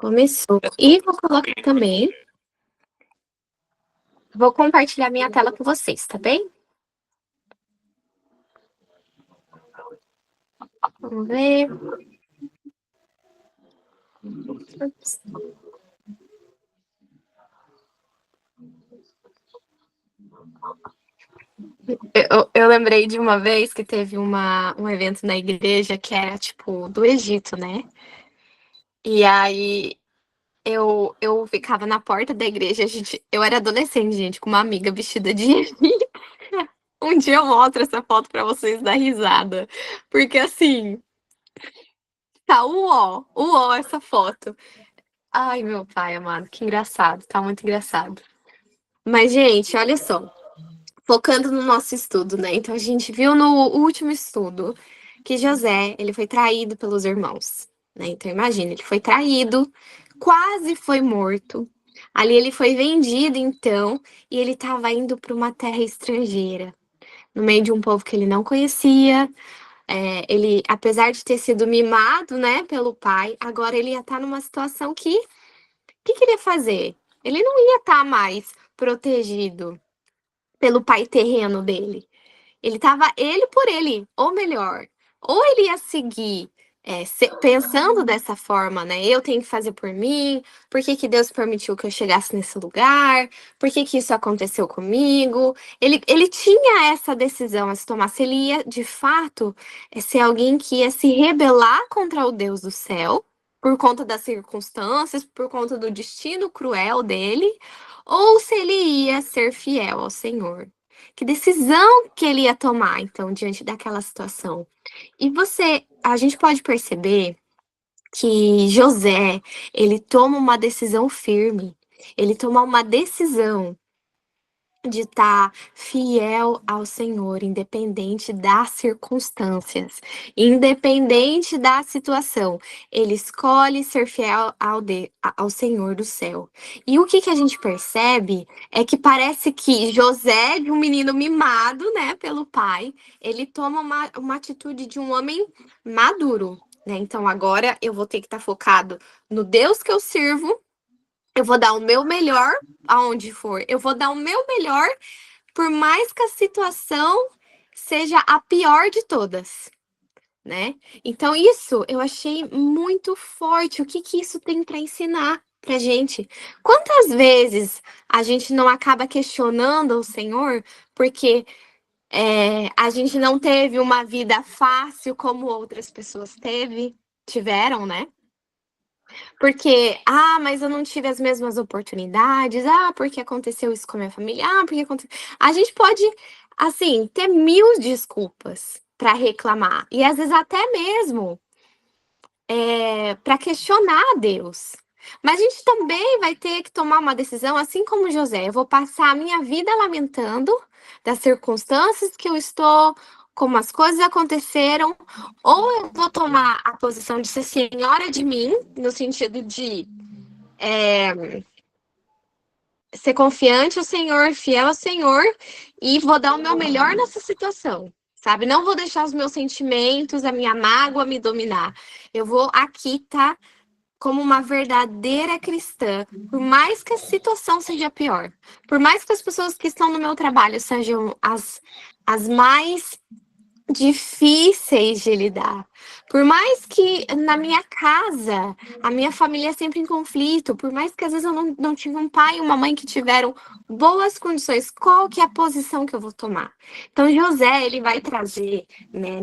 Começou. E vou colocar também. Vou compartilhar minha tela com vocês, tá bem? Vamos ver. Ups. Eu lembrei de uma vez que teve um evento na igreja que era, tipo, do Egito, né? E aí eu ficava na porta da igreja, eu era adolescente, gente, com uma amiga vestida de egípcia. Um dia eu mostro essa foto pra vocês dar risada. Porque assim, tá uó essa foto. Ai, meu pai amado, que engraçado, tá muito engraçado. Mas, gente, olha só, focando no nosso estudo, né? Então, a gente viu no último estudo que José, ele foi traído pelos irmãos, né? Então, imagina, ele foi traído, quase foi morto. Ali ele foi vendido, então, e ele estava indo para uma terra estrangeira, no meio de um povo que ele não conhecia. Ele, apesar de ter sido mimado, né, pelo pai, agora ele ia estar numa situação que que ele ia fazer? Ele não ia estar mais protegido pelo pai terreno dele. Ele estava ele por ele, ou melhor, ou ele ia seguir pensando dessa forma, né? Eu tenho que fazer por mim, por que que Deus permitiu que eu chegasse nesse lugar, por que que isso aconteceu comigo? Ele tinha essa decisão a se tomar, se ele ia, de fato, ser alguém que ia se rebelar contra o Deus do céu, por conta das circunstâncias, por conta do destino cruel dele, ou se ele ia ser fiel ao Senhor. Que decisão que ele ia tomar, então, diante daquela situação? E a gente pode perceber que José, ele toma uma decisão firme, ele toma uma decisão de estar fiel ao Senhor, independente das circunstâncias, independente da situação. Ele escolhe ser fiel ao Senhor do céu. E o que a gente percebe é que parece que José, de um menino mimado, né, pelo pai, ele toma uma atitude de um homem maduro, né? Então agora eu vou ter que estar focado no Deus que eu sirvo. Eu vou dar o meu melhor aonde for. Eu vou dar o meu melhor, por mais que a situação seja a pior de todas, né? Então, isso eu achei muito forte. O que isso tem para ensinar pra gente? Quantas vezes a gente não acaba questionando o Senhor porque a gente não teve uma vida fácil como outras pessoas tiveram, né? Porque, mas eu não tive as mesmas oportunidades, porque aconteceu isso com a minha família, porque aconteceu. A gente pode, assim, ter mil desculpas para reclamar, e às vezes até mesmo para questionar a Deus. Mas a gente também vai ter que tomar uma decisão, assim como José. Eu vou passar a minha vida lamentando das circunstâncias que eu estou, como as coisas aconteceram, ou eu vou tomar a posição de ser senhora de mim, no sentido de ser confiante ao Senhor, fiel ao Senhor, e vou dar o meu melhor nessa situação, sabe? Não vou deixar os meus sentimentos, a minha mágoa me dominar. Eu vou aqui, tá? Como uma verdadeira cristã, por mais que a situação seja pior, por mais que as pessoas que estão no meu trabalho sejam as mais difíceis de lidar, por mais que na minha casa a minha família é sempre em conflito, por mais que às vezes eu não tive um pai e uma mãe que tiveram boas condições, qual que é a posição que eu vou tomar? Então José, ele vai trazer, né,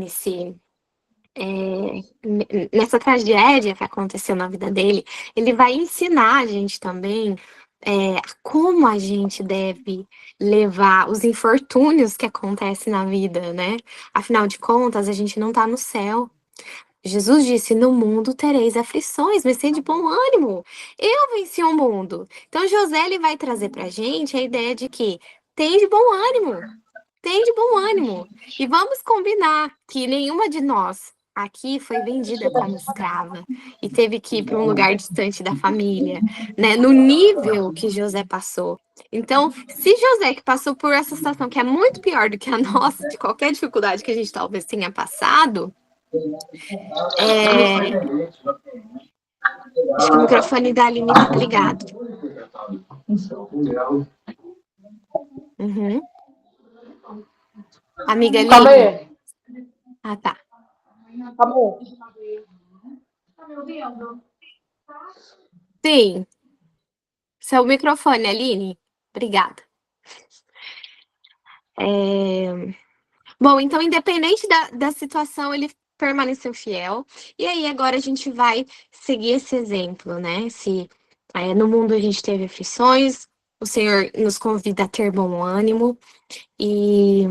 nessa tragédia que aconteceu na vida dele, ele vai ensinar a gente também como a gente deve levar os infortúnios que acontecem na vida, né? Afinal de contas, a gente não tá no céu. Jesus disse: no mundo tereis aflições, mas sede de bom ânimo. Eu venci o mundo. Então, José ele vai trazer pra gente a ideia de que tem de bom ânimo. Tem de bom ânimo. E vamos combinar que nenhuma de nós aqui foi vendida como escrava e teve que ir para um lugar distante da família, né? No nível que José passou. Então, se José que passou por essa situação que é muito pior do que a nossa, de qualquer dificuldade que a gente talvez tenha passado, Acho que o microfone da Aline tá ligado. Uhum. Amiga Calma Aline. aí. Ah, tá. Calma aí. Sim, seu microfone, Aline. Obrigada. Bom, então, independente da situação, ele permaneceu fiel. E aí, agora a gente vai seguir esse exemplo, né? Se no mundo a gente teve aflições, o Senhor nos convida a ter bom ânimo. E,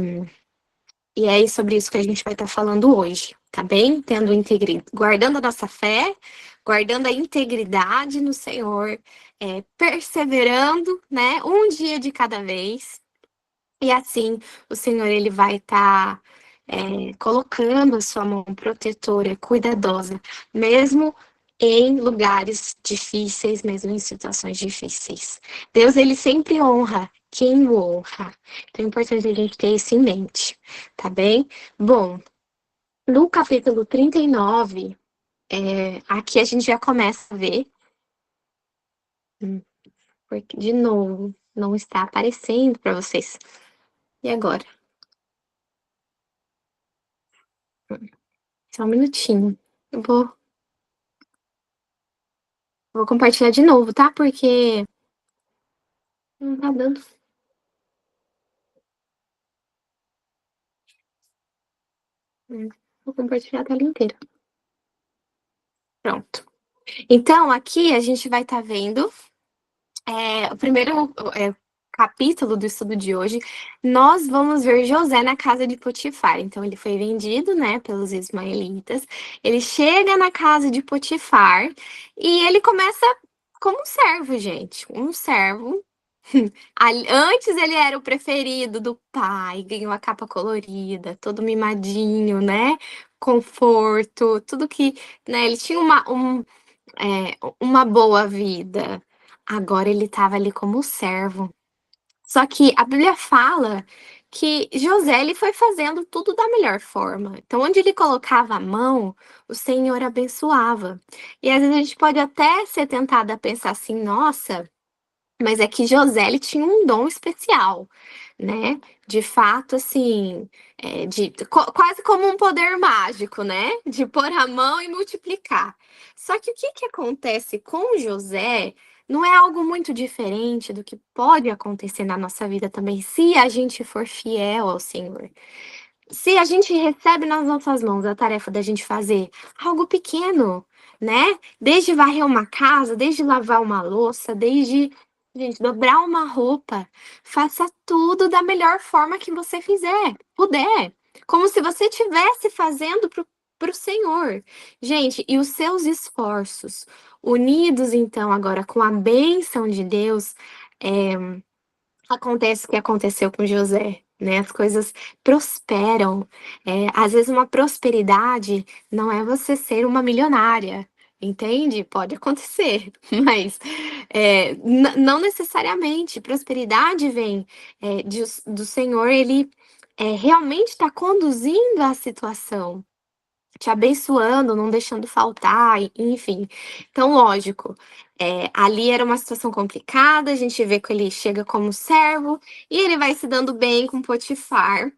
e é sobre isso que a gente vai estar falando hoje, tá bem? Tendo integridade, guardando a nossa fé, guardando a integridade no Senhor, perseverando, né? Um dia de cada vez. E assim, o Senhor ele vai estar colocando a sua mão protetora, cuidadosa, mesmo em lugares difíceis, mesmo em situações difíceis. Deus ele sempre honra quem o honra. Então é importante a gente ter isso em mente, tá bem? Bom, no capítulo 39, aqui a gente já começa a ver, porque de novo não está aparecendo para vocês. E agora? Só um minutinho. Eu vou compartilhar de novo, tá? Porque não tá dando. Vou compartilhar a tela inteira. Pronto. Então, aqui a gente vai estar vendo o primeiro capítulo do estudo de hoje. Nós vamos ver José na casa de Potifar. Então, ele foi vendido, né, pelos ismaelitas. Ele chega na casa de Potifar e ele começa como um servo, gente. Um servo. Antes ele era o preferido do pai, ganhou a capa colorida, todo mimadinho, né? Conforto, tudo que, né? Ele tinha uma boa vida. Agora ele estava ali como servo. Só que a Bíblia fala que José ele foi fazendo tudo da melhor forma. Então, onde ele colocava a mão, o Senhor abençoava. E às vezes a gente pode até ser tentada a pensar assim, nossa. Mas é que José ele tinha um dom especial, né? De fato, assim, quase como um poder mágico, né? De pôr a mão e multiplicar. Só que o que que acontece com José não é algo muito diferente do que pode acontecer na nossa vida também, se a gente for fiel ao Senhor. Se a gente recebe nas nossas mãos a tarefa da gente fazer algo pequeno, né? Desde varrer uma casa, desde lavar uma louça, desde, gente, dobrar uma roupa, faça tudo da melhor forma que você puder, como se você estivesse fazendo para o Senhor. Gente, e os seus esforços, unidos então agora com a bênção de Deus, acontece o que aconteceu com José, né? As coisas prosperam. Às vezes uma prosperidade não é você ser uma milionária, entende? Pode acontecer, mas não necessariamente. Prosperidade vem do Senhor, ele realmente está conduzindo a situação te abençoando, não deixando faltar, enfim. Então, lógico, ali era uma situação complicada, a gente vê que ele chega como servo e ele vai se dando bem com Potifar.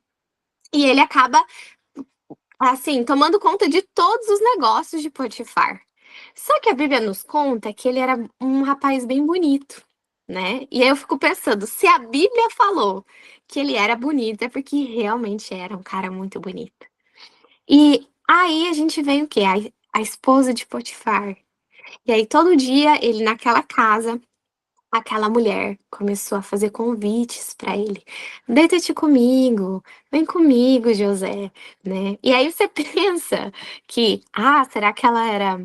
E ele acaba, assim, tomando conta de todos os negócios de Potifar. Só que a Bíblia nos conta que ele era um rapaz bem bonito, né? E aí eu fico pensando, se a Bíblia falou que ele era bonito, é porque realmente era um cara muito bonito. E aí a gente vê o quê? A esposa de Potifar. E aí todo dia ele naquela casa, aquela mulher começou a fazer convites para ele. Deita-te comigo, vem comigo, José, né? E aí você pensa que, será que ela era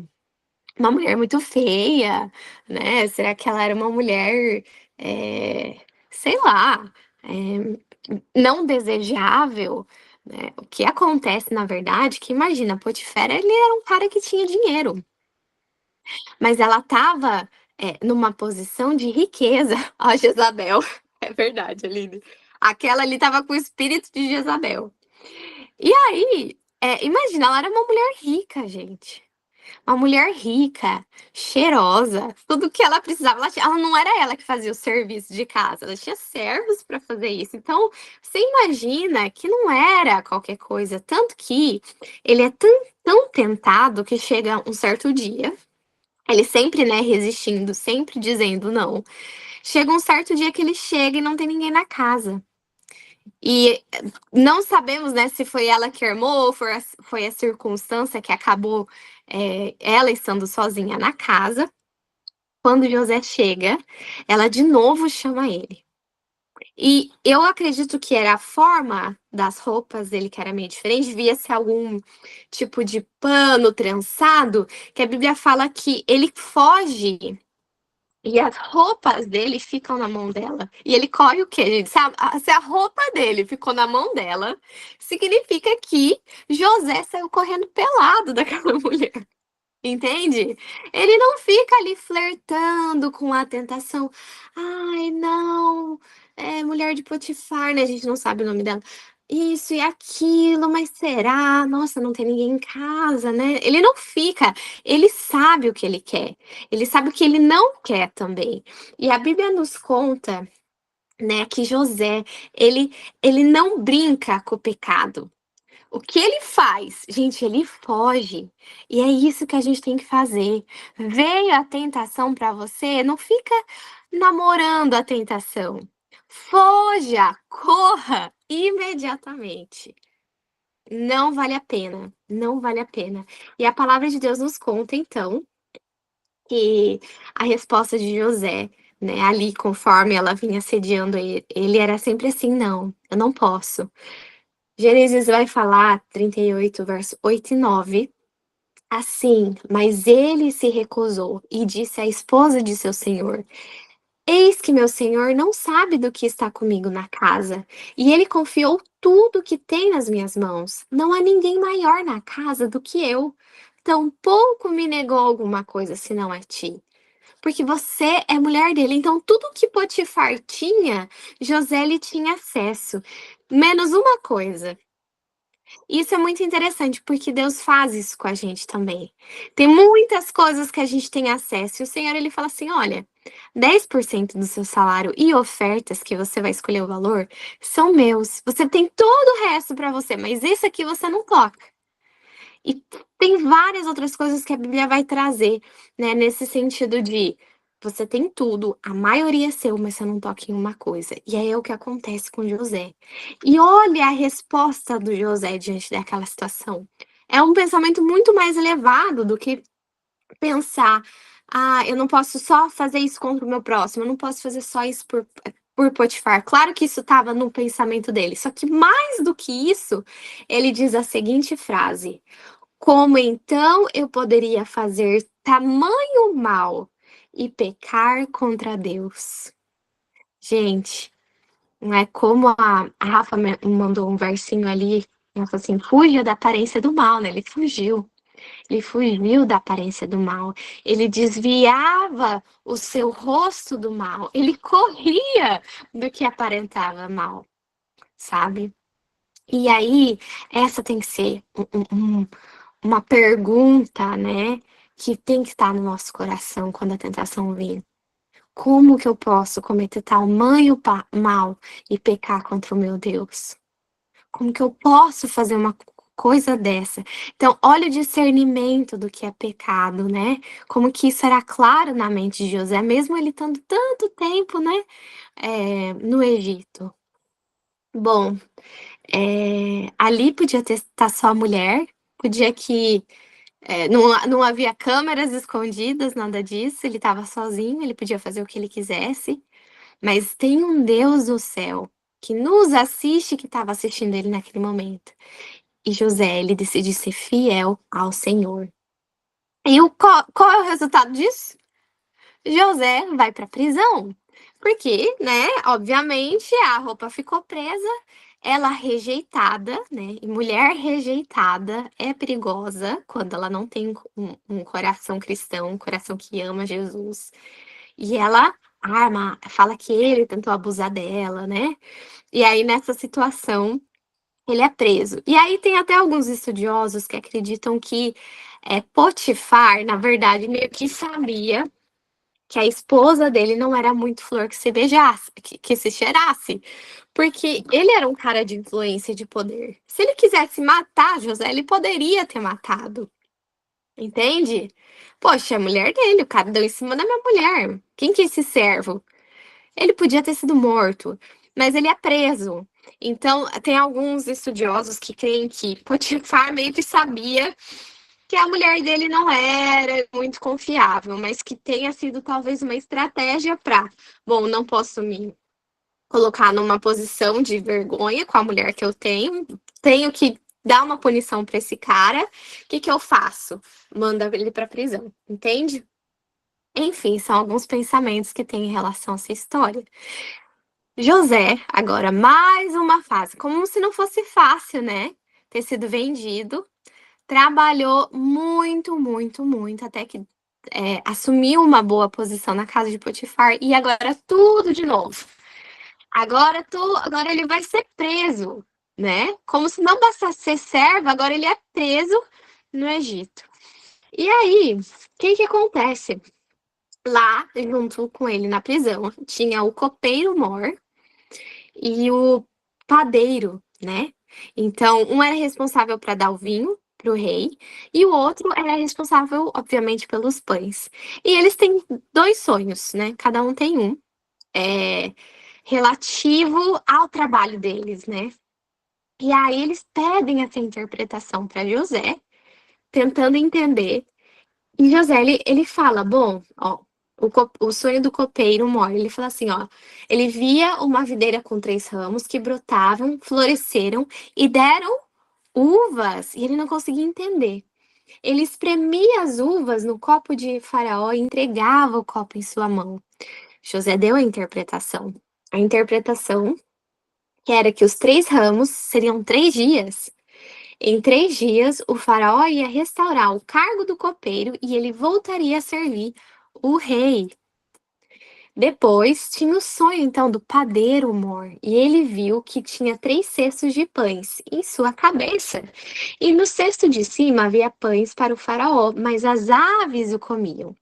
uma mulher muito feia, né? Será que ela era uma mulher, sei lá, não desejável? Né? O que acontece, na verdade, que imagina, Potifar, ele era um cara que tinha dinheiro, mas ela estava numa posição de riqueza. Ó, Jezabel, é verdade, Aline. Aquela ali estava com o espírito de Jezabel. E aí, imagina, ela era uma mulher rica, gente. Uma mulher rica, cheirosa, tudo que ela precisava, ela não era ela que fazia o serviço de casa, ela tinha servos para fazer isso. Então, você imagina que não era qualquer coisa, tanto que ele é tão tentado que chega um certo dia, ele sempre, né, resistindo, sempre dizendo não. Chega um certo dia que ele chega e não tem ninguém na casa. E não sabemos, né, se foi ela que armou ou foi a circunstância que acabou ela estando sozinha na casa. Quando José chega, ela de novo chama ele. E eu acredito que era a forma das roupas dele que era meio diferente, devia ser algum tipo de pano trançado, que a Bíblia fala que ele foge e as roupas dele ficam na mão dela. E ele corre o quê, gente? Se a roupa dele ficou na mão dela, significa que José saiu correndo pelado daquela mulher. Entende? Ele não fica ali flertando com a tentação. Ai, não, é mulher de Potifar, né? A gente não sabe o nome dela. Isso e aquilo, mas será? Nossa, não tem ninguém em casa, né? Ele não fica, ele sabe o que ele quer. Ele sabe o que ele não quer também. E a Bíblia nos conta, né, que José, ele não brinca com o pecado. O que ele faz? Gente, ele foge. E é isso que a gente tem que fazer. Veio a tentação para você, não fica namorando a tentação. Foja, corra imediatamente. Não vale a pena, não vale a pena. E a palavra de Deus nos conta, então, que a resposta de José, né, ali conforme ela vinha sediando ele era sempre assim: não, eu não posso. Gênesis vai falar, 38, verso 8 e 9, assim: mas ele se recusou e disse à esposa de seu senhor: eis que meu senhor não sabe do que está comigo na casa, e ele confiou tudo que tem nas minhas mãos. Não há ninguém maior na casa do que eu. Tampouco me negou alguma coisa senão a ti. Porque você é mulher dele. Então, tudo que Potifar tinha, José lhe tinha acesso. Menos uma coisa. Isso é muito interessante, porque Deus faz isso com a gente também. Tem muitas coisas que a gente tem acesso, e o Senhor ele fala assim: olha, 10% do seu salário e ofertas que você vai escolher o valor são meus. Você tem todo o resto para você, mas isso aqui você não toca. E tem várias outras coisas que a Bíblia vai trazer, né, nesse sentido de você tem tudo, a maioria é seu, mas você não toca em uma coisa. E aí é o que acontece com José. E olha a resposta do José diante daquela situação. É um pensamento muito mais elevado do que pensar: ah, eu não posso só fazer isso contra o meu próximo, eu não posso fazer só isso por Potifar. Claro que isso estava no pensamento dele, só que mais do que isso, ele diz a seguinte frase: como então eu poderia fazer tamanho mal e pecar contra Deus? Gente, não é como a Rafa me mandou um versinho ali, ela falou assim: fuja da aparência do mal, né? Ele fugiu da aparência do mal, ele desviava o seu rosto do mal, ele corria do que aparentava mal, sabe? E aí, essa tem que ser uma pergunta, né, que tem que estar no nosso coração quando a tentação vir. Como que eu posso cometer tamanho mal e pecar contra o meu Deus? Como que eu posso fazer uma coisa dessa? Então, olha o discernimento do que é pecado, né? Como que isso era claro na mente de José, mesmo ele estando tanto tempo, né, no Egito. Bom, ali podia estar só a mulher, podia que não havia câmeras escondidas, nada disso. Ele estava sozinho, ele podia fazer o que ele quisesse. Mas tem um Deus do céu que nos assiste, que estava assistindo ele naquele momento. E José, ele decide ser fiel ao Senhor. E qual é o resultado disso? José vai para a prisão. Porque, né, obviamente, a roupa ficou presa, ela rejeitada, né? E mulher rejeitada é perigosa quando ela não tem um coração cristão, um coração que ama Jesus. E ela arma, fala que ele tentou abusar dela, né? E aí, nessa situação, ele é preso. E aí tem até alguns estudiosos que acreditam que Potifar, na verdade, meio que sabia que a esposa dele não era muito flor que se beijasse, que se cheirasse, porque ele era um cara de influência e de poder. Se ele quisesse matar José, ele poderia ter matado, entende? Poxa, é a mulher dele, o cara deu em cima da minha mulher. Quem que é esse servo? Ele podia ter sido morto, mas ele é preso. Então, tem alguns estudiosos que creem que Potifar meio que sabia que a mulher dele não era muito confiável, mas que tenha sido talvez uma estratégia para, bom, não posso me colocar numa posição de vergonha com a mulher que eu tenho que dar uma punição para esse cara. O que que eu faço? Manda ele para prisão, entende? Enfim, são alguns pensamentos que tem em relação a essa história. José, agora mais uma fase, como se não fosse fácil, né? Ter sido vendido. Trabalhou muito, muito, muito, até que assumiu uma boa posição na casa de Potifar e agora tudo de novo. Agora ele vai ser preso, né? Como se não bastasse ser servo, agora ele é preso no Egito. E aí, o que que acontece? Lá, junto com ele na prisão, tinha o copeiro Mor e o padeiro, né? Então, um era responsável para dar o vinho para o rei e o outro era responsável, obviamente, pelos pães. E eles têm dois sonhos, né? Cada um tem um, é, relativo ao trabalho deles, né? E aí eles pedem essa interpretação para José, tentando entender. E José, ele fala, bom, ó, o sonho do copeiro mora. Ele fala assim, ó, ele via uma videira com 3 ramos que brotavam, floresceram e deram uvas, e ele não conseguia entender. Ele espremia as uvas no copo de Faraó e entregava o copo em sua mão. José deu a interpretação. A interpretação que era que os 3 ramos seriam 3 dias. Em 3 dias, o faraó ia restaurar o cargo do copeiro e ele voltaria a servir o rei. Depois, tinha o sonho, então, do padeiro Mor, e ele viu que tinha 3 cestos de pães em sua cabeça. E no cesto de cima havia pães para o faraó, mas as aves o comiam.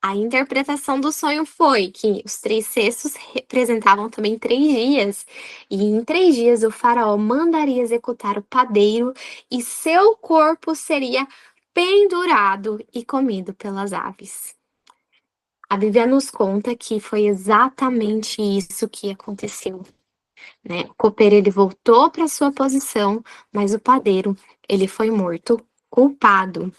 A interpretação do sonho foi que os 3 cestos representavam também 3 dias, e em 3 dias o faraó mandaria executar o padeiro e seu corpo seria pendurado e comido pelas aves. A Bíblia nos conta que foi exatamente isso que aconteceu, né? O copeiro ele voltou para sua posição, mas o padeiro ele foi morto, culpado.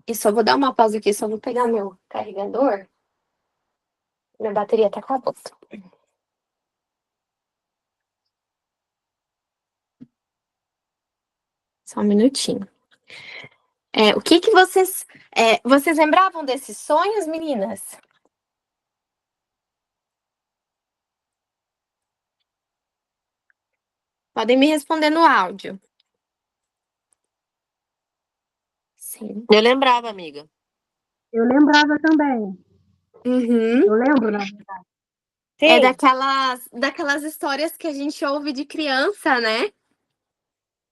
E só vou dar uma pausa aqui, só vou pegar meu carregador. Minha bateria tá acabando. Só um minutinho. O que que vocês lembravam desses sonhos, meninas? Podem me responder no áudio. Sim. Eu lembrava, amiga. Eu lembrava também. Uhum. Eu lembro, né? É daquelas histórias que a gente ouve de criança, né?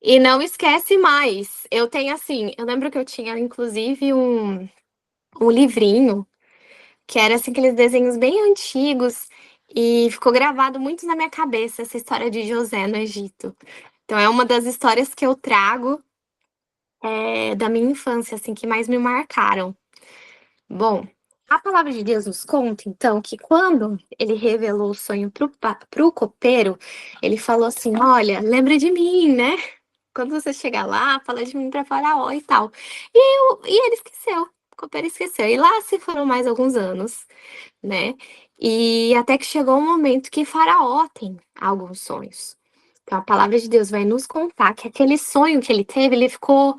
E não esquece mais. Eu tenho assim, eu lembro que eu tinha, inclusive, um livrinho que era assim, aqueles desenhos bem antigos, e ficou gravado muito na minha cabeça essa história de José no Egito. Então é uma das histórias que eu trago da minha infância, assim, que mais me marcaram. Bom, a palavra de Deus nos conta, então, que quando ele revelou o sonho pro copeiro, ele falou assim: olha, lembra de mim, né? Quando você chegar lá, fala de mim pra Faraó e tal. E ele esqueceu, o copeiro esqueceu. E lá se foram mais alguns anos, né? E até que chegou um momento que Faraó tem alguns sonhos. Então a palavra de Deus vai nos contar que aquele sonho que ele teve, ele ficou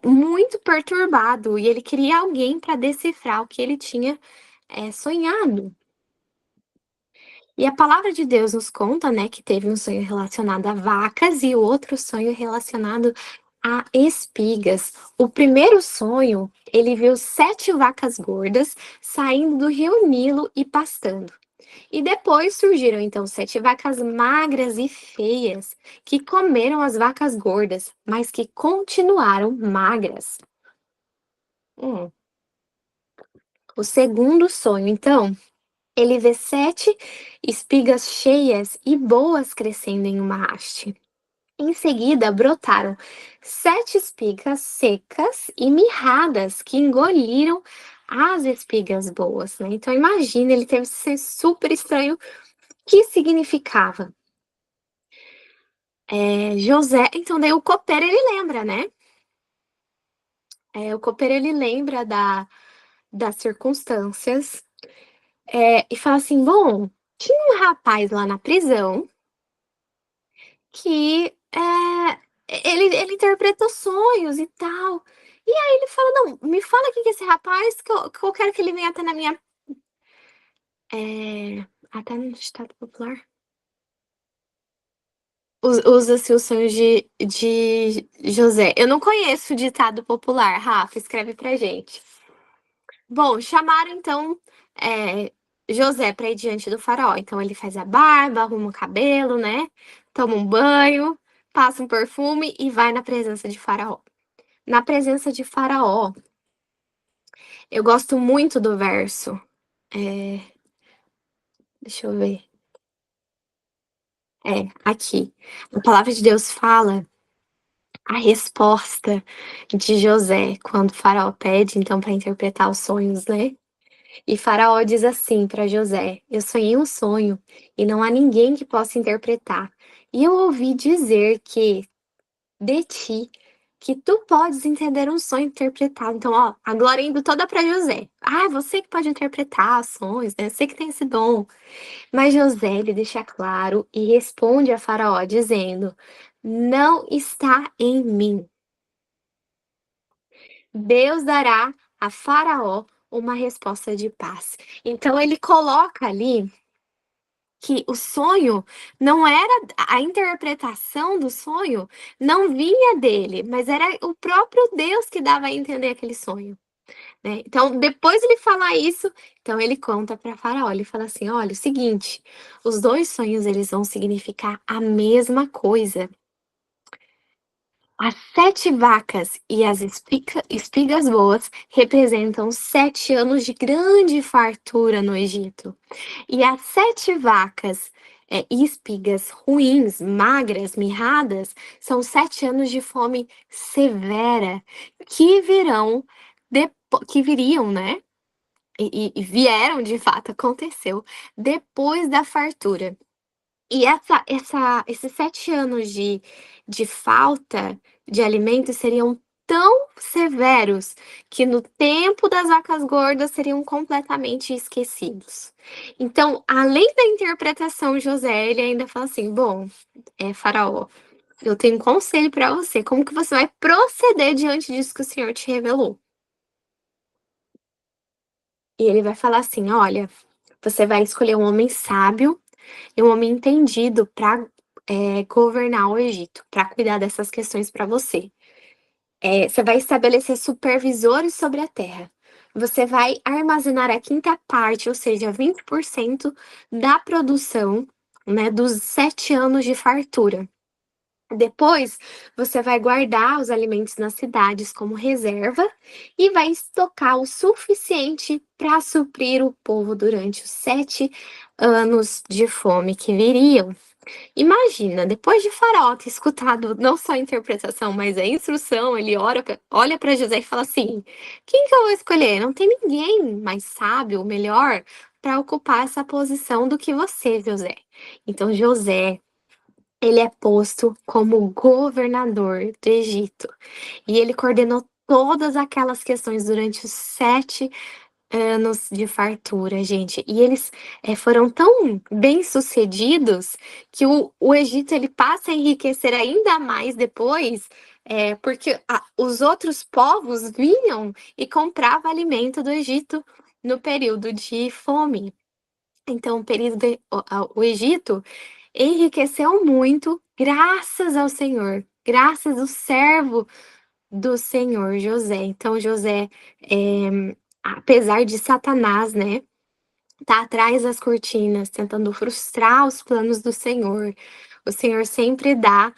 muito perturbado e ele queria alguém para decifrar o que ele tinha sonhado. E a palavra de Deus nos conta, né, que teve um sonho relacionado a vacas e outro sonho relacionado a espigas. O primeiro sonho, ele viu 7 vacas gordas saindo do rio Nilo e pastando. E depois surgiram então 7 vacas magras e feias, que comeram as vacas gordas, mas que continuaram magras. Hum. O segundo sonho, então, ele vê 7 espigas cheias e boas crescendo em uma haste. Em seguida, brotaram 7 espigas secas e mirradas que engoliram as espigas boas, né? Então, imagina, ele teve que ser super estranho. O que significava? José, então daí o copeiro ele lembra, né? O copeiro ele lembra das circunstâncias, e fala assim: bom, tinha um rapaz lá na prisão que ele interpreta sonhos e tal. E aí ele fala: não, me fala quem que é esse rapaz que eu quero que ele venha até na minha. Até no ditado popular. Usa-se os sonhos de José. Eu não conheço o ditado popular. Rafa, escreve pra gente. Bom, chamaram então José para ir diante do faraó. Então ele faz a barba, arruma o cabelo, né? Toma um banho, passa um perfume e vai na presença de faraó. Na presença de faraó, eu gosto muito do verso. Deixa eu ver. Aqui. A palavra de Deus fala a resposta de José quando o faraó pede então para interpretar os sonhos, né? E Faraó diz assim para José: eu sonhei um sonho e não há ninguém que possa interpretar. E eu ouvi dizer que de ti que tu podes entender um sonho interpretado. Então, ó, a glória indo toda para José. Ah, você que pode interpretar sonhos, né? Você que tem esse dom. Mas José ele deixa claro e responde a Faraó dizendo: não está em mim. Deus dará a Faraó uma resposta de paz. Então ele coloca ali que o sonho não era a interpretação do sonho não vinha dele, mas era o próprio Deus que dava a entender aquele sonho, né? Então, depois ele falar isso, então ele conta para Faraó, ele fala assim: olha, o seguinte, os dois sonhos eles vão significar a mesma coisa. As 7 vacas e as espigas boas representam 7 anos de grande fartura no Egito. E as 7 vacas e espigas ruins, magras, mirradas, são 7 anos de fome severa que que viriam, né? E vieram, de fato, aconteceu depois da fartura. E esses 7 anos de falta de alimentos seriam tão severos que no tempo das vacas gordas seriam completamente esquecidos. Então, além da interpretação, José, ele ainda fala assim: bom, Faraó, eu tenho um conselho para você. Como que você vai proceder diante disso que o Senhor te revelou? E ele vai falar assim: olha, você vai escolher um homem sábio e um homem entendido para governar o Egito, para cuidar dessas questões para você. Você vai estabelecer supervisores sobre a terra. Você vai armazenar a quinta parte, ou seja, 20% da produção, né, dos 7 anos de fartura. Depois, você vai guardar os alimentos nas cidades como reserva e vai estocar o suficiente para suprir o povo durante os 7 anos de fome que viriam. Imagina, depois de Faraó ter escutado não só a interpretação, mas a instrução, ele olha para José e fala assim: quem que eu vou escolher? Não tem ninguém mais sábio, melhor, para ocupar essa posição do que você, José. Então, José, ele é posto como governador do Egito. E ele coordenou todas aquelas questões durante os 7 anos de fartura, gente. E eles foram tão bem-sucedidos que o Egito ele passa a enriquecer ainda mais depois, porque os outros povos vinham e compravam alimento do Egito no período de fome. Então, o Egito enriqueceu muito graças ao Senhor, graças ao servo do Senhor José. Então, José, apesar de Satanás, né, tá atrás das cortinas, tentando frustrar os planos do Senhor. O Senhor sempre dá,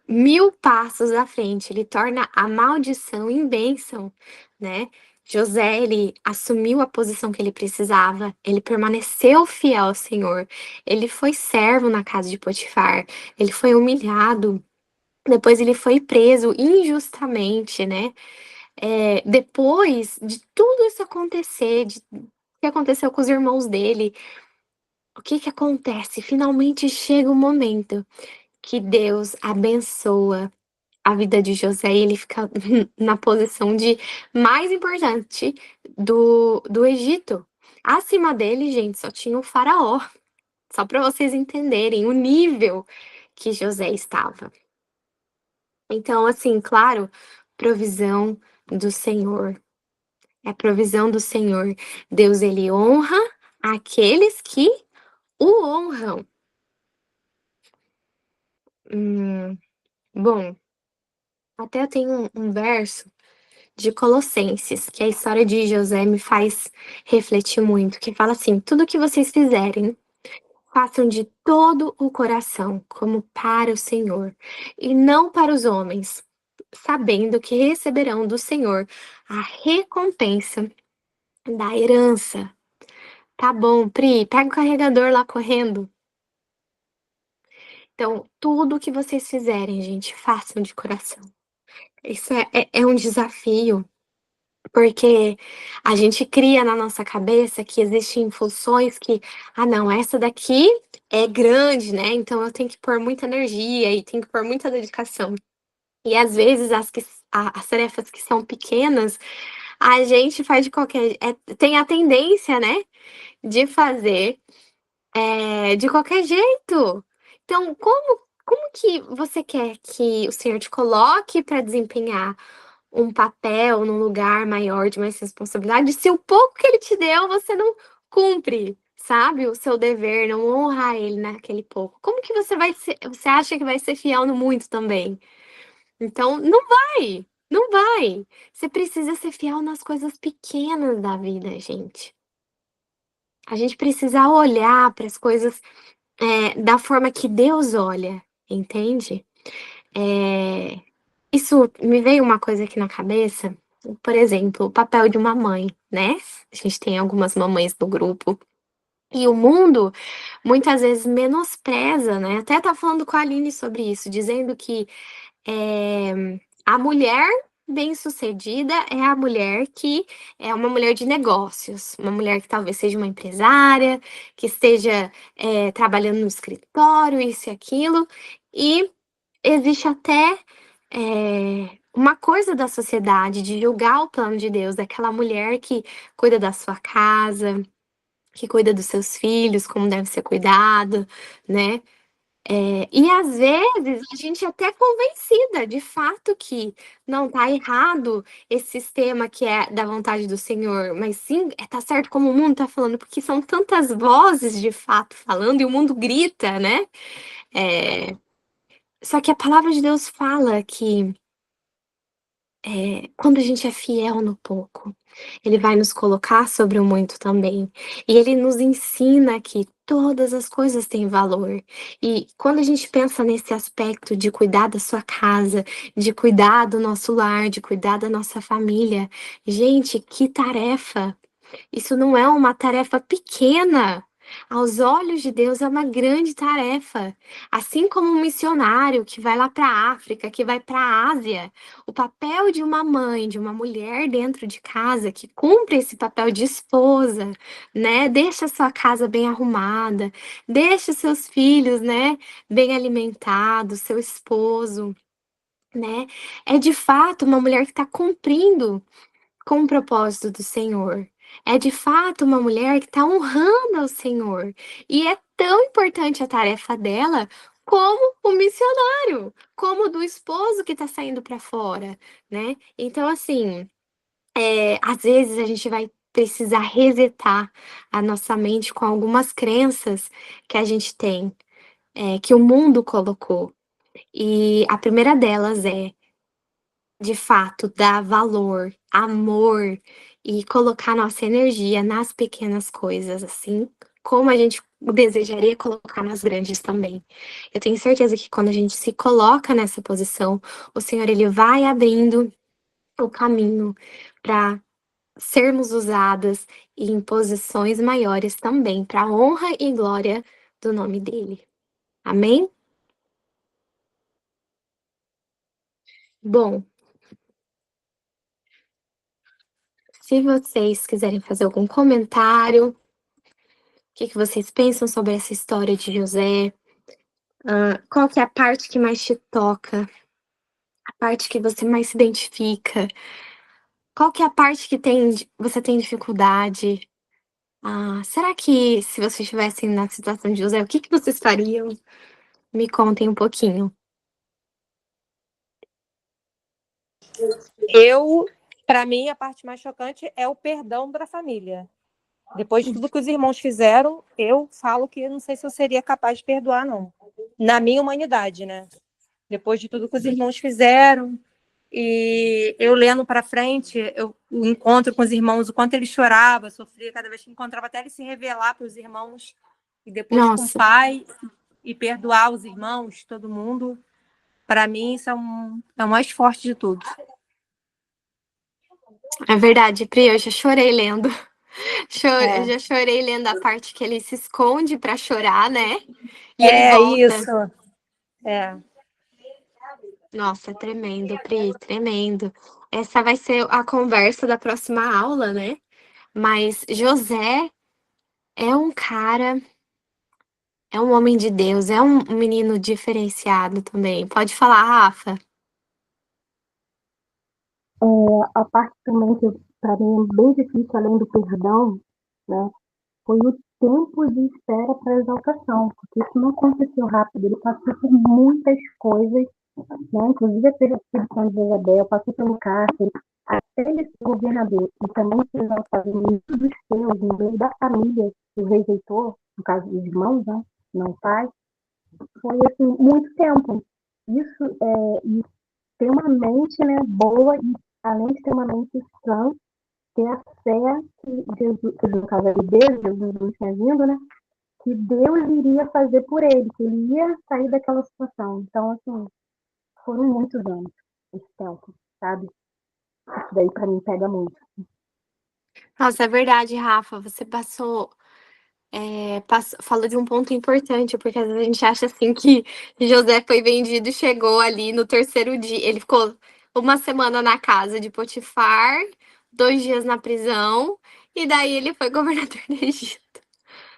1000 passos à frente, ele torna a maldição em bênção, né. José, ele assumiu a posição que ele precisava, ele permaneceu fiel ao Senhor, ele foi servo na casa de Potifar, ele foi humilhado, depois ele foi preso injustamente, né. Depois de tudo isso acontecer, de que aconteceu com os irmãos dele, o que que acontece? Finalmente chega o momento que Deus abençoa a vida de José e ele fica na posição de mais importante do Egito. Acima dele, gente, só tinha o faraó, só para vocês entenderem o nível que José estava. Então, assim, claro, provisão do Senhor. É a provisão do Senhor. Deus, ele honra aqueles que o honram. Hum, bom, até eu tenho um verso de Colossenses, que a história de José me faz refletir muito, que fala assim: tudo que vocês fizerem, façam de todo o coração, como para o Senhor, e não para os homens, sabendo que receberão do Senhor a recompensa da herança. Tá bom, Pri, pega o carregador lá correndo. Então, tudo que vocês fizerem, gente, façam de coração. Isso é um desafio, porque a gente cria na nossa cabeça que existem funções que, ah, não, essa daqui é grande, né? Então eu tenho que pôr muita energia e tenho que pôr muita dedicação. E às vezes as tarefas que são pequenas, a gente faz de qualquer, tem a tendência, né, de fazer de qualquer jeito. Então, como que você quer que o Senhor te coloque para desempenhar um papel num lugar maior de mais responsabilidade, se o pouco que ele te deu você não cumpre, sabe, o seu dever, não honra ele naquele pouco? Como que você acha que vai ser fiel no muito também? Então, não vai. Você precisa ser fiel nas coisas pequenas da vida, gente. A gente precisa olhar para as coisas da forma que Deus olha, entende? Eh, isso me veio uma coisa aqui na cabeça, por exemplo, o papel de uma mãe, né? A gente tem algumas mamães no grupo, e o mundo muitas vezes menospreza, né? Até tá falando com a Aline sobre isso, dizendo que a mulher bem-sucedida é a mulher que é uma mulher de negócios, uma mulher que talvez seja uma empresária, que esteja, trabalhando no escritório, isso e aquilo. E existe até, uma coisa da sociedade de julgar o plano de Deus, daquela mulher que cuida da sua casa, que cuida dos seus filhos, como deve ser cuidado, né. E às vezes a gente é até convencida de fato que não tá errado esse sistema que é da vontade do Senhor, mas sim, tá certo como o mundo tá falando, porque são tantas vozes de fato falando e o mundo grita, né. Eh, só que a palavra de Deus fala que quando a gente é fiel no pouco, ele vai nos colocar sobre o muito também. E ele nos ensina que todas as coisas têm valor. E quando a gente pensa nesse aspecto de cuidar da sua casa, de cuidar do nosso lar, de cuidar da nossa família, gente, que tarefa! Isso não é uma tarefa pequena. Aos olhos de Deus é uma grande tarefa. Assim como um missionário que vai lá para a África, que vai para a Ásia, o papel de uma mãe, de uma mulher dentro de casa que cumpre esse papel de esposa, né? Deixa a sua casa bem arrumada, deixa os seus filhos, né, bem alimentados, seu esposo, né? É de fato uma mulher que está cumprindo com o propósito do Senhor. É de fato uma mulher que está honrando ao Senhor. E é tão importante a tarefa dela como o missionário, como do esposo que está saindo para fora, né? Então, assim, às vezes a gente vai precisar resetar a nossa mente com algumas crenças que a gente tem, que o mundo colocou. E a primeira delas é de fato, dar valor, amor e colocar nossa energia nas pequenas coisas, assim, como a gente desejaria colocar nas grandes também. Eu tenho certeza que quando a gente se coloca nessa posição, o Senhor ele vai abrindo o caminho para sermos usadas em posições maiores também, para a honra e glória do nome dele. Amém? Bom, se vocês quiserem fazer algum comentário, o que que vocês pensam sobre essa história de José? Qual que é a parte que mais te toca? A parte que você mais se identifica? Qual que é a parte que você tem dificuldade? Será que se vocês estivessem na situação de José, o que que vocês fariam? Me contem um pouquinho. Para mim, a parte mais chocante é o perdão da família. Depois de tudo que os irmãos fizeram, eu falo que não sei se eu seria capaz de perdoar, não. Na minha humanidade, né? Depois de tudo que os irmãos fizeram, e eu lendo para frente, o encontro com os irmãos, o quanto ele chorava, sofria cada vez que encontrava, até ele se revelar para os irmãos, e depois com o Nossa, pai, e perdoar os irmãos, todo mundo. Para mim, isso é o mais forte de tudo. é verdade, Pri, eu já chorei lendo. Eu É, já chorei lendo a parte que ele se esconde pra chorar, né? E ele é volta. isso. É. Nossa, é tremendo, Pri, tremendo. Essa vai ser a conversa da próxima aula, né? Mas José é um cara, é um homem de Deus, é um menino diferenciado também. Pode falar, Rafa? A parte também que para mim é bem difícil, além do perdão, né, foi o tempo de espera para a exaltação, porque isso não aconteceu rápido, ele passou por muitas coisas, né, inclusive a perseguição de Jezabel, passou pelo cárcere, até ele ser governador e também ser exaltado no meio dos seus, no meio da família que o rejeitou, no caso dos irmãos, né, não o pai, foi assim, muito tempo. Isso e ter uma mente, né, boa e além de ter uma mente sã, ter a fé que Jesus, que no caso é Deus, Jesus não tinha vindo, né, que Deus iria fazer por ele, que ele ia sair daquela situação. Então, assim, foram muitos anos esse tempo, sabe? Isso daí pra mim pega muito. Nossa, é verdade, Rafa. Você falou de um ponto importante, porque às vezes a gente acha assim que José foi vendido e chegou ali no terceiro dia. Ele ficou uma semana na casa de Potifar, 2 dias na prisão, e daí ele foi governador do Egito.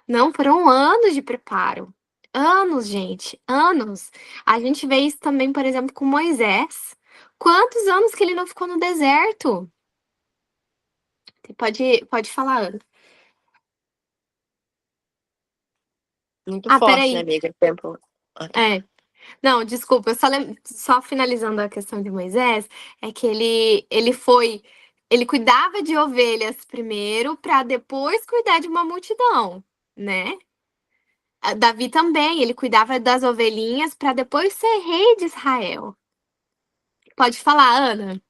Não, foram anos de preparo. Anos, gente, anos. A gente vê isso também, por exemplo, com Moisés. Quantos anos que ele não ficou no deserto? Você pode falar, Ana. Muito forte, né, Peraí. amiga? Tempo. Ah, tá. É, não, desculpa, só finalizando a questão de Moisés, é que ele cuidava de ovelhas primeiro para depois cuidar de uma multidão, né? Davi também, ele cuidava das ovelhinhas para depois ser rei de Israel. Pode falar, Ana.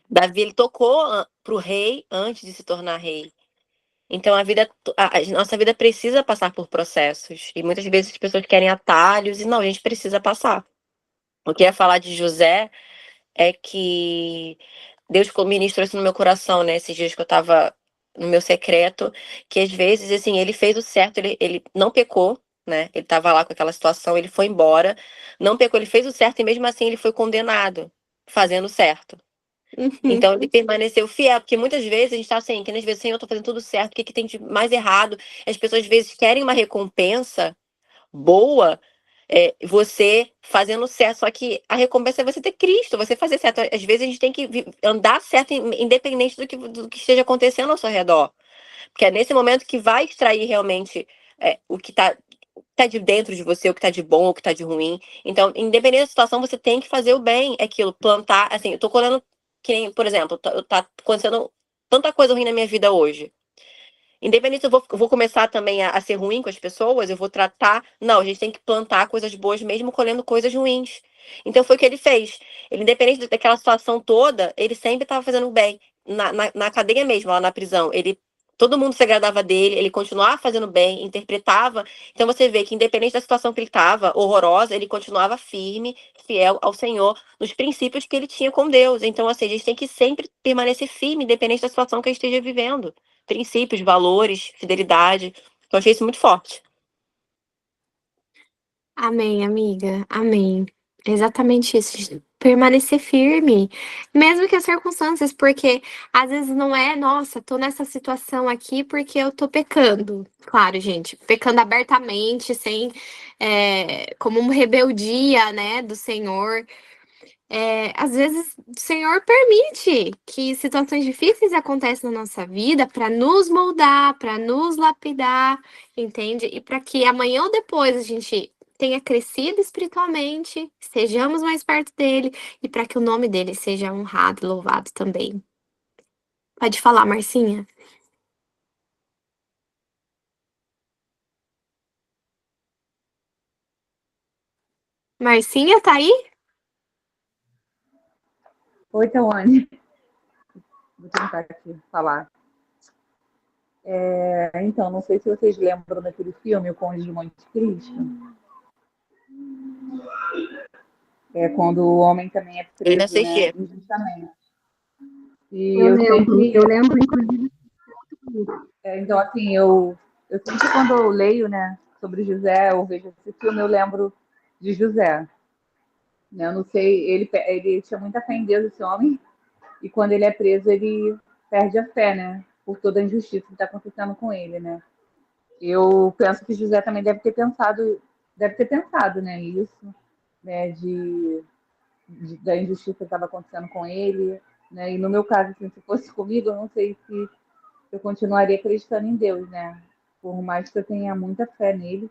Davi, ele tocou pro rei antes de se tornar rei. Então, a nossa vida precisa passar por processos. E muitas vezes as pessoas querem atalhos, e não, a gente precisa passar. O que eu ia falar de José é que Deus ministrou isso no meu coração, né? Esses dias que eu tava no meu secreto, que às vezes, assim, ele fez o certo, ele não pecou, né? Ele tava lá com aquela situação, ele foi embora, não pecou, ele fez o certo e mesmo assim ele foi condenado, fazendo o certo. Uhum. Então ele permaneceu fiel, porque muitas vezes a gente tá assim, que às vezes, Senhor, eu tô fazendo tudo certo, o que que tem de mais errado? As pessoas às vezes querem uma recompensa boa, você fazendo certo, só que a recompensa é você ter Cristo, você fazer certo. Às vezes a gente tem que andar certo, independente do que esteja acontecendo ao seu redor. Porque é nesse momento que vai extrair realmente o que tá de dentro de você, o que tá de bom, o que tá de ruim. Então, independente da situação, você tem que fazer o bem, é aquilo, plantar, assim, eu tô colhendo, que nem, por exemplo, tá acontecendo tanta coisa ruim na minha vida hoje. Independente se eu vou começar também a ser ruim com as pessoas, eu vou tratar. Não, a gente tem que plantar coisas boas mesmo colhendo coisas ruins. Então foi o que ele fez. Ele, independente daquela situação toda, ele sempre estava fazendo bem. Na cadeia mesmo, lá na prisão. Todo mundo se agradava dele, ele continuava fazendo bem, interpretava. Então você vê que, independente da situação que ele estava, horrorosa, ele continuava firme, fiel ao Senhor, nos princípios que ele tinha com Deus. Então, assim, a gente tem que sempre permanecer firme, independente da situação que a gente esteja vivendo. Princípios, valores, fidelidade. Eu achei isso muito forte. Amém, amiga. Amém. Exatamente isso. De permanecer firme, mesmo que as circunstâncias, porque às vezes não é, nossa, tô nessa situação aqui porque eu tô pecando. Claro, gente, pecando abertamente, sem, como uma rebeldia, né, do Senhor. Às vezes o Senhor permite que situações difíceis aconteçam na nossa vida para nos moldar, para nos lapidar, entende? E para que amanhã ou depois a gente tenha crescido espiritualmente, estejamos mais perto dele e para que o nome dele seja honrado e louvado também. Pode falar, Marcinha? Marcinha, tá aí? Oi, Tawane. Vou tentar aqui falar. Então, não sei se vocês lembram daquele filme, O Conde de Monte Cristo. É quando o homem também é Ele não preso, né, assistia. injustamente. E Eu eu lembro, sempre... eu lembro, inclusive, Então, assim, eu sempre quando eu leio, né, sobre José, ou vejo esse filme, eu lembro de José. Né? Eu não sei, ele tinha muita fé em Deus, esse homem, e quando ele é preso, ele perde a fé, né, por toda a injustiça que está acontecendo com ele, né. Eu penso que José também deve ter pensado, né, isso, né, da injustiça que estava acontecendo com ele, né, e no meu caso, assim, se fosse comigo, eu não sei se eu continuaria acreditando em Deus, né, por mais que eu tenha muita fé nele,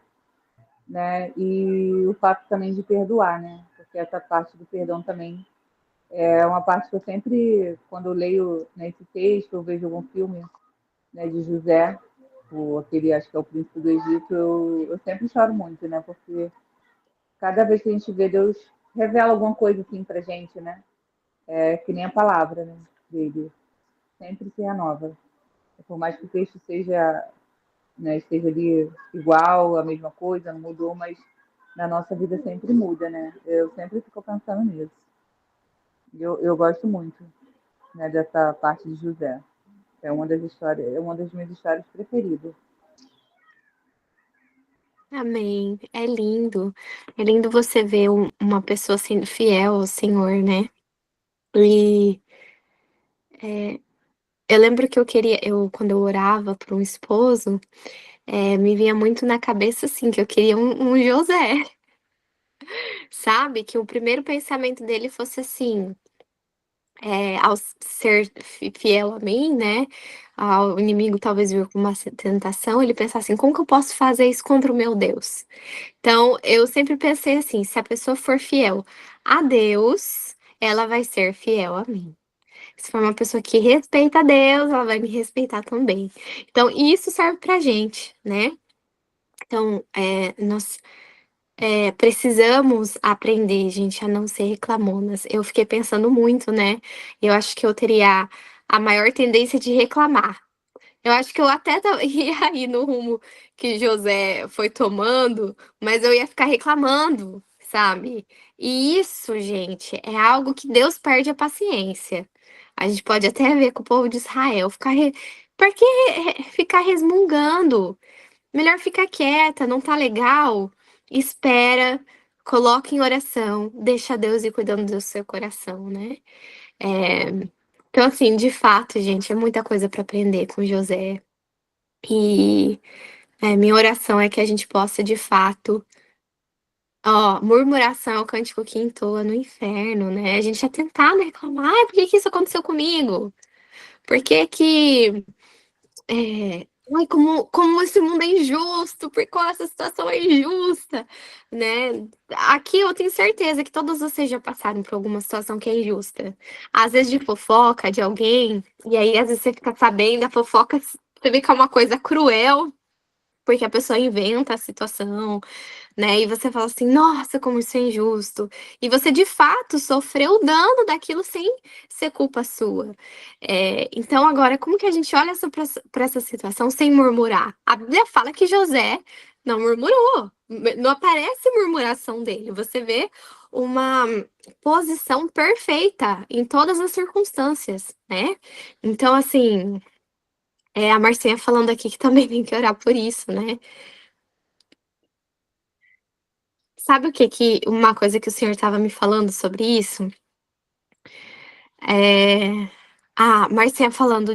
né, e o fato também de perdoar, né, porque essa parte do perdão também é uma parte que eu sempre, quando eu leio nesse texto, eu vejo algum filme, né, de José, aquele, acho que é o Príncipe do Egito, eu sempre choro muito, né? Porque cada vez que a gente vê, Deus revela alguma coisa assim pra gente, né? É que nem a palavra, né, dele, sempre se renova. Por mais que o texto seja, né, esteja ali igual, a mesma coisa, não mudou, mas na nossa vida sempre muda, né? Eu sempre fico pensando nisso. Eu gosto muito, né, dessa parte de José. É uma das histórias, é uma das minhas histórias preferidas. Amém. É lindo. É lindo você ver uma pessoa sendo fiel ao Senhor, né? E é, eu lembro que quando eu orava por um esposo, me vinha muito na cabeça, assim, que eu queria um José, sabe? Que o primeiro pensamento dele fosse assim, ao ser fiel a mim, né? Ao inimigo talvez vir com uma tentação, ele pensar assim, como que eu posso fazer isso contra o meu Deus? Então, eu sempre pensei assim, se a pessoa for fiel a Deus, ela vai ser fiel a mim. Se for uma pessoa que respeita a Deus, ela vai me respeitar também. Então, isso serve pra gente, né? Então, nós precisamos aprender, gente, a não ser reclamonas. Eu fiquei pensando muito, né? Eu acho que eu teria a maior tendência de reclamar. Eu acho que eu até ia ir no rumo que José foi tomando, mas eu ia ficar reclamando, sabe? E isso, gente, é algo que Deus perde a paciência. A gente pode até ver com o povo de Israel, por que ficar resmungando? Melhor ficar quieta, não tá legal? Espera, coloca em oração, deixa Deus ir cuidando do seu coração, né? É, Então, assim, de fato, gente, é muita coisa para aprender com José. E minha oração é que a gente possa, de fato. Ó, murmuração é o cântico que entoa no inferno, né? A gente é tentado reclamar, ai, por que que isso aconteceu comigo? Por que que. Ai, como esse mundo é injusto, por qual essa situação é injusta, né? Aqui eu tenho certeza que todos vocês já passaram por alguma situação que é injusta. Às vezes de fofoca de alguém, e aí às vezes você fica sabendo, a fofoca, você vê que é uma coisa cruel, porque a pessoa inventa a situação, né? E você fala assim, nossa, como isso é injusto. E você de fato sofreu o dano daquilo sem ser culpa sua. Então agora, como que a gente olha para essa situação sem murmurar? A Bíblia fala que José não murmurou, não aparece murmuração dele. Você vê uma posição perfeita em todas as circunstâncias, né? Então, assim, a Marcinha falando aqui que também tem que orar por isso, né? Sabe uma coisa que o senhor estava me falando sobre isso? A Marcinha falando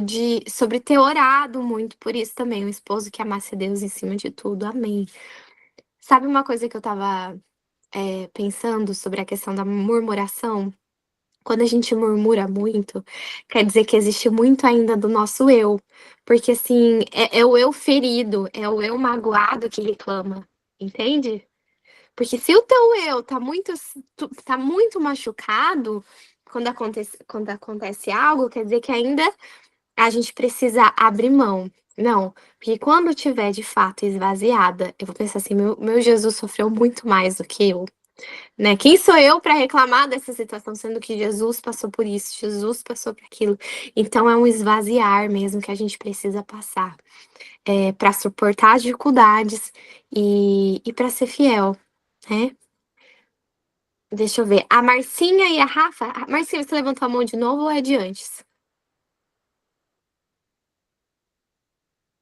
sobre ter orado muito por isso também, o esposo que amasse a Deus em cima de tudo, amém. Sabe uma coisa que eu estava pensando sobre a questão da murmuração? Quando a gente murmura muito, quer dizer que existe muito ainda do nosso eu. Porque, assim, é o eu ferido, é o eu magoado que reclama, entende? Porque se o teu eu tá muito machucado, quando acontece algo, quer dizer que ainda a gente precisa abrir mão. Não, porque quando tiver de fato esvaziada, eu vou pensar assim, meu Jesus sofreu muito mais do que eu, né? Quem sou eu para reclamar dessa situação, sendo que Jesus passou por isso, Jesus passou por aquilo. Então é um esvaziar mesmo que a gente precisa passar, para suportar as dificuldades e para ser fiel, né? Deixa eu ver. A Marcinha e a Rafa. Marcinha, você levantou a mão de novo ou é de antes?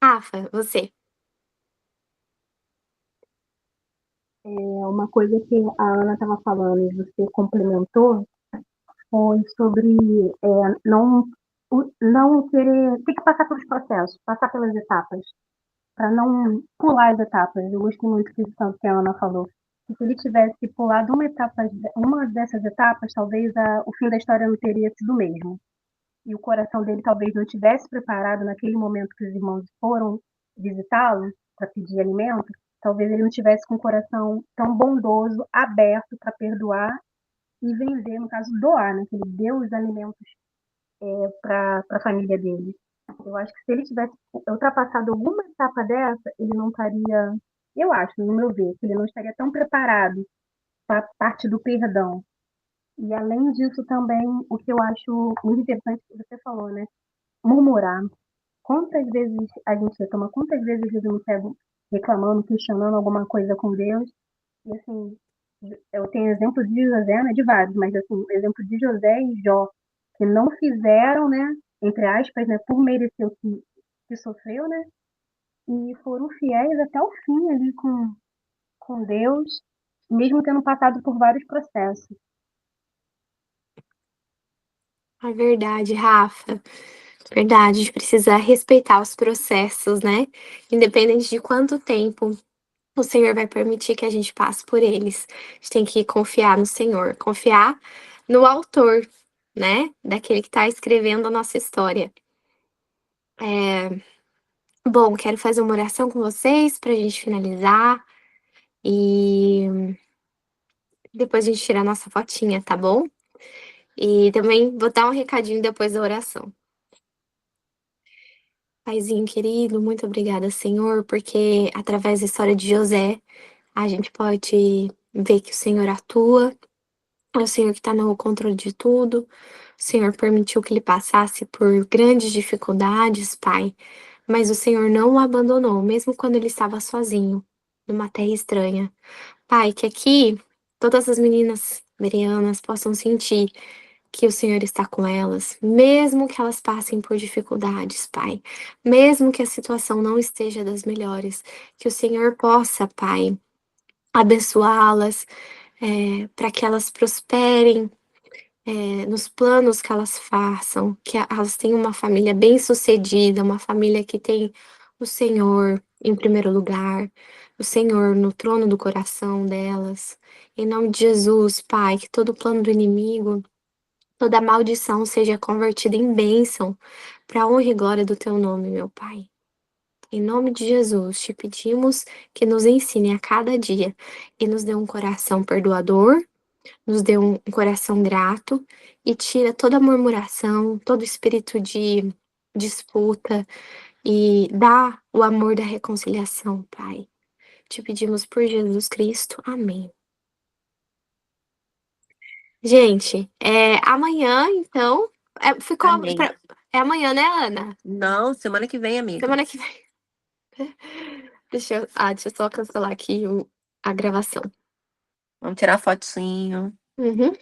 Rafa, você. Uma coisa que a Ana estava falando e você complementou foi sobre não querer, ter que passar pelos processos, passar pelas etapas, para não pular as etapas. Eu gostei muito disso tanto que a Ana falou. Que se ele tivesse pulado uma dessas etapas, talvez o fim da história não teria sido o mesmo. E o coração dele talvez não tivesse preparado naquele momento que os irmãos foram visitá-lo para pedir alimento, talvez ele não tivesse com o coração tão bondoso, aberto para perdoar e vender, no caso, doar, né? Que ele deu os alimentos para a família dele. Eu acho que se ele tivesse ultrapassado alguma etapa dessa, ele não estaria, eu acho, no meu ver, que ele não estaria tão preparado para a parte do perdão. E além disso também, o que eu acho muito interessante que você falou, né? Murmurar. Quantas vezes a gente reclama, quantas vezes eu me pego reclamando, questionando alguma coisa com Deus, e assim, eu tenho exemplo de José, né, de vários, mas assim, exemplo de José e Jó, que não fizeram, né, entre aspas, né, por merecer o que sofreu, né, e foram fiéis até o fim ali com Deus, mesmo tendo passado por vários processos. É verdade, Rafa. Verdade, a gente precisa respeitar os processos, né? Independente de quanto tempo o Senhor vai permitir que a gente passe por eles. A gente tem que confiar no Senhor, confiar no autor, né? Daquele que está escrevendo a nossa história. Bom, quero fazer uma oração com vocês para a gente finalizar e depois a gente tirar a nossa fotinha, tá bom? E também vou dar um recadinho depois da oração. Paizinho querido, muito obrigada, Senhor, porque através da história de José, a gente pode ver que o Senhor atua, é o Senhor que está no controle de tudo. O Senhor permitiu que ele passasse por grandes dificuldades, Pai, mas o Senhor não o abandonou, mesmo quando ele estava sozinho, numa terra estranha. Pai, que aqui todas as meninas marianas possam sentir que o Senhor está com elas, mesmo que elas passem por dificuldades, Pai, mesmo que a situação não esteja das melhores, que o Senhor possa, Pai, abençoá-las, para que elas prosperem, nos planos que elas façam, que elas tenham uma família bem-sucedida, uma família que tem o Senhor em primeiro lugar, o Senhor no trono do coração delas. Em nome de Jesus, Pai, que todo plano do inimigo, toda maldição seja convertida em bênção, para a honra e glória do teu nome, meu Pai. Em nome de Jesus, te pedimos que nos ensine a cada dia e nos dê um coração perdoador, nos dê um coração grato e tira toda murmuração, todo espírito de disputa e dá o amor da reconciliação, Pai. te pedimos por Jesus Cristo. Amém. Gente, amanhã, então. Ficou. Amém. É amanhã, né, Ana? Não, semana que vem, amiga. Semana que vem. Deixa eu só cancelar aqui a gravação. Vamos tirar fotinho. Uhum.